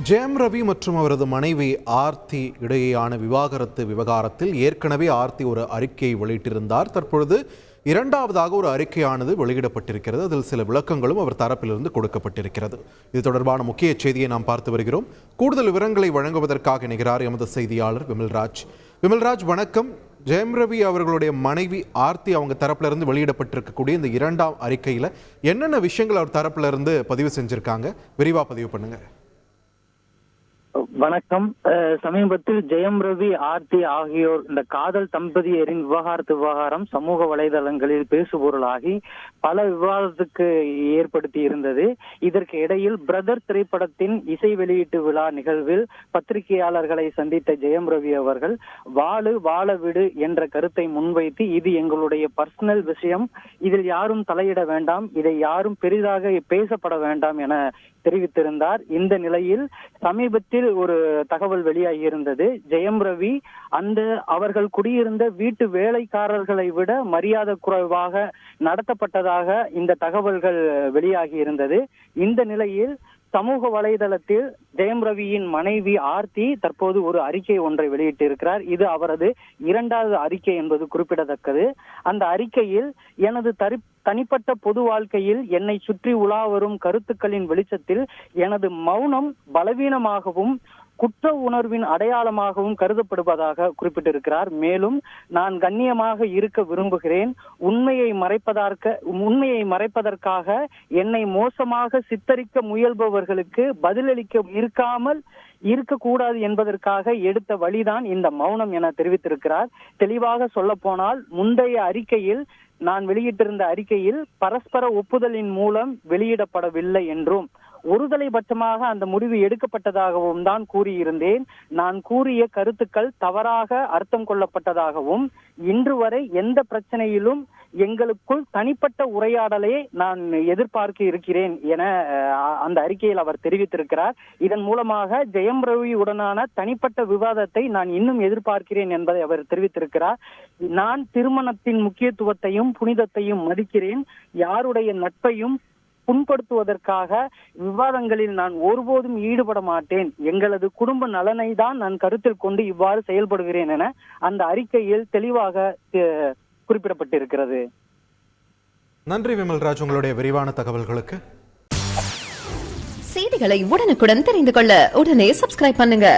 ஜெயம் ரவி மற்றும் அவரது மனைவி ஆர்த்தி இடையேயான விவகாரத்தில் ஏற்கனவே ஆர்த்தி ஒரு அறிக்கையை வெளியிட்டிருந்தார். தற்பொழுது இரண்டாவதாக ஒரு அறிக்கையானது வெளியிடப்பட்டிருக்கிறது. அதில் சில விளக்கங்களும் அவர் தரப்பிலிருந்து கொடுக்கப்பட்டிருக்கிறது. இது தொடர்பான முக்கிய செய்தியை நாம் பார்த்து வருகிறோம். கூடுதல் விவரங்களை வழங்குவதற்காக இணைகிறார் எமது செய்தியாளர் விமல்ராஜ். விமல்ராஜ், வணக்கம். ஜெயம் ரவி அவர்களுடைய மனைவி ஆர்த்தி அவங்க தரப்பிலிருந்து வெளியிடப்பட்டிருக்கக்கூடிய இந்த இரண்டாம் அறிக்கையில் என்னென்ன விஷயங்கள் அவர் தரப்பிலிருந்து பதிவு செஞ்சிருக்காங்க? விரிவாக பதிவு பண்ணுங்க. வணக்கம். சமீபத்தில் ஜெயம் ரவி, ஆர்த்தி ஆகியோர் இந்த காதல் தம்பதியரின் விவகாரம் சமூக வலைதளங்களில் பேசுபொருளாகி பல விவாதத்துக்கு ஏற்படுத்தி இருந்தது. இதற்கு இடையில் பிரதர் திரைப்படத்தின் இசை வெளியீட்டு விழா நிகழ்வில் பத்திரிகையாளர்களை சந்தித்த ஜெயம் ரவி அவர்கள் வாழ விடு என்ற கருத்தை முன்வைத்து, இது எங்களுடைய பர்சனல் விஷயம், இதில் யாரும் தலையிட வேண்டாம், இதை யாரும் பெரிதாக பேசப்பட வேண்டாம் என தெரிவித்திருந்தார். இந்த நிலையில் சமீபத்தில் ஒரு தகவல் வெளியாகி இருந்தது. ஜெயம் ரவி அவர்கள் குடியிருந்த வீட்டு வேலைக்காரர்களை விட மரியாதை குறைவாக நடத்தப்பட்டதாக இந்த தகவல்கள் வெளியாகி இருந்தது. இந்த நிலையில் சமூக வலைதளத்தில் ஜெயம் ரவியின் மனைவி ஆர்த்தி தற்போது ஒரு அறிக்கை ஒன்றை வெளியிட்டிருக்கிறார். இது அவரது இரண்டாவது அறிக்கை என்பது குறிப்பிடத்தக்கது. அந்த அறிக்கையில், எனது தனிப்பட்ட பொது வாழ்க்கையில் என்னை சுற்றி உலா வரும் கருத்துக்களின் வெளிச்சத்தில் எனது மௌனம் பலவீனமாகவும் குற்ற உணர்வின் அடையாளமாகவும் கருதப்படுவதாக குறிப்பிட்டிருக்கிறார். மேலும், நான் கண்ணியமாக இருக்க விரும்புகிறேன். உண்மையை மறைப்பதற்காக என்னை மோசமாக சித்தரிக்க முயல்பவர்களுக்கு பதிலளிக்க இருக்கக்கூடாது என்பதற்காக எடுத்த வழிதான் இந்த மௌனம் என தெரிவித்திருக்கிறார். தெளிவாக சொல்ல போனால், முந்தைய அறிக்கையில் நான் வெளியிட்டிருந்த அறிக்கையில் பரஸ்பர ஒப்புதலின் மூலம் வெளியிடப்படவில்லை என்றும் ஒருதலை பட்சமாக அந்த முடிவு எடுக்கப்பட்டதாகவும் தான் கூறியிருந்தேன். நான் கூறிய கருத்துக்கள் தவறாக அர்த்தம் கொள்ளப்பட்டதாகவும், இன்று வரை எந்த பிரச்சனையிலும் எங்களுக்குள் தனிப்பட்ட உரையாடலை நான் எதிர்பார்க்க இருக்கிறேன் என அந்த அறிக்கையில் அவர் தெரிவித்திருக்கிறார். இதன் மூலமாக ஜெயம் ரவி உடனான தனிப்பட்ட விவாதத்தை நான் இன்னும் எதிர்பார்க்கிறேன் என்பதை அவர் தெரிவித்திருக்கிறார். நான் திருமணத்தின் முக்கியத்துவத்தையும் புனிதத்தையும் மதிக்கிறேன். யாருடைய நட்பையும் புண்படுத்துவதற்காக விவாதங்களில் நான் ஒருபோதும் ஈடுபட மாட்டேன். எங்களது குடும்ப நலனை தான் நான் கருத்தில் கொண்டு இவ்வாறு செயல்படுகிறேன் என அந்த அறிக்கையில் தெளிவாக குறிப்பிடப்பட்டிருக்கிறது. நன்றி விமல்ராஜ், உங்களுடைய விரிவான தகவல்களுக்கு. செய்திகளை உடனுக்குடன் தெரிந்து கொள்ள உடனே சப்ஸ்கிரைப் பண்ணுங்க.